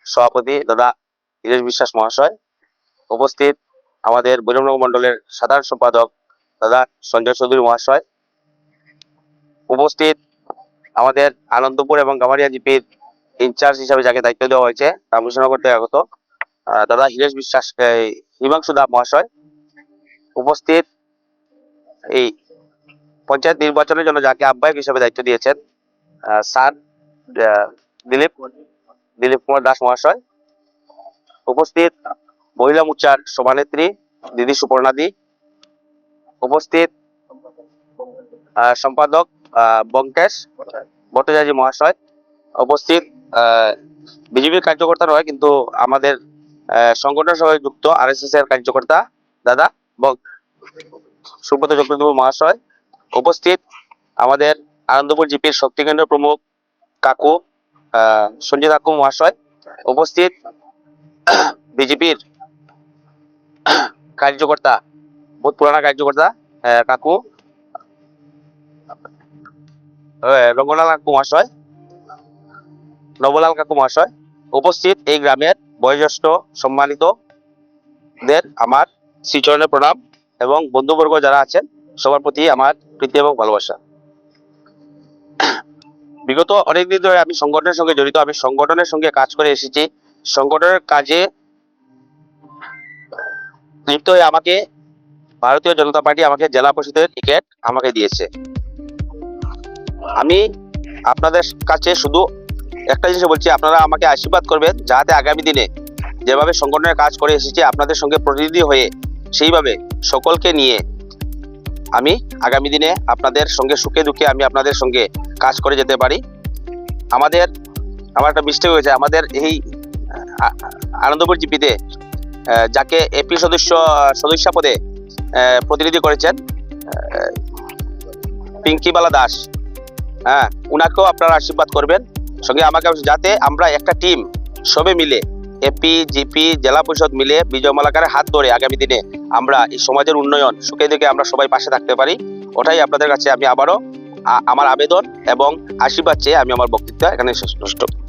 সভাপতি দাদা ধীরেশ বিশ্বাস মহাশয়, উপস্থিত আমাদের বৈরমনগর মন্ডলের সাধারণ সম্পাদক দাদা সঞ্জয় চৌধুরী মহাশয়, উপস্থিত আমাদের আনন্দপুর এবং গামারিয়া জিপির ইনচার্জ হিসাবে যাকে দায়িত্ব দেওয়া হয়েছে রামকৃষ্ণনগর থেকে আগত দাদা হিরেশ বিশ্বাস হিমাংশু দা মহাশয়, উপস্থিত এই পঞ্চায়েত নির্বাচনের জন্য যাকে আহ্বায়ক হিসেবে দায়িত্ব দিয়েছেন স্যার দিলীপ কুমার দাস মহাশয়, উপস্থিত মহিলা মোর্চার সভানেত্রী দিদি সুপর্ণাদি, উপস্থিত সম্পাদক বঙ্কেশ ভট্টাচার্য মহাশয়, উপস্থিত বিজেপির কার্যকর্তা নয় কিন্তু আমাদের সংগঠনের সঙ্গে যুক্ত আরএসএস এর কার্যকর্তা দাদা সুব্রত চক্রবর্তী মহাশয়, উপস্থিত আমাদের আনন্দপুর জিপির শক্তি কেন্দ্র প্রমুখ কাকু সঞ্জিত কাকু মহাশয়, উপস্থিত বিজেপির কার্যকর্তা বহুত পুরানা কার্যকর্তা কাকু রঙ্গলাল কাকু মহাশয়, নবলাল কাকু মহাশয়, উপস্থিত এই গ্রামের বয়োজ্যেষ্ঠ সম্মানিতদের আমার শ্রীচরণের প্রণাম এবং বন্ধুবর্গ যারা আছেন সবার প্রতি আমার প্রীতি এবং ভালোবাসা। বিগত অনেকদিন ধরে আমি সংগঠনের সঙ্গে জড়িত, আমি সংগঠনের সঙ্গে কাজ করে এসেছি। সংগঠনের কাজে লিপ্ত হয়ে আমাকে ভারতীয় জনতা পার্টি আমাকে জেলা পরিষদের টিকিট আমাকে দিয়েছে। আমি আপনাদের কাছে শুধু একটা জিনিস বলছি, আপনারা আমাকে আশীর্বাদ করবেন যাতে আগামী দিনে যেভাবে সংগঠনের কাজ করে এসেছি আপনাদের সঙ্গে প্রতিনিধি হয়ে সেইভাবে সকলকে নিয়ে আমি আগামী দিনে আপনাদের সঙ্গে সুখে দুঃখে আমি আপনাদের সঙ্গে কাজ করে যেতে পারি। আমার একটা মিস্টেক হয়েছে, আমাদের এই আনন্দপুর জিপিতে যাকে এপি সদস্য পদে প্রতিনিধি করেছেন পিঙ্কিবালা দাস, উনাকেও আপনারা আশীর্বাদ করবেন সঙ্গে আমাকে, যাতে আমরা একটা টিম সবে মিলে এপি জিপি জেলা পরিষদ মিলে বিজয় মালাকারের হাত ধরে আগামী দিনে আমরা এই সমাজের উন্নয়ন সুখে দেখে আমরা সবাই পাশে থাকতে পারি। ওটাই আপনাদের কাছে আমি আবারও আমার আবেদন এবং আশীর্বাদ চেয়ে আমি আমার বক্তৃতা এখানে শেষ।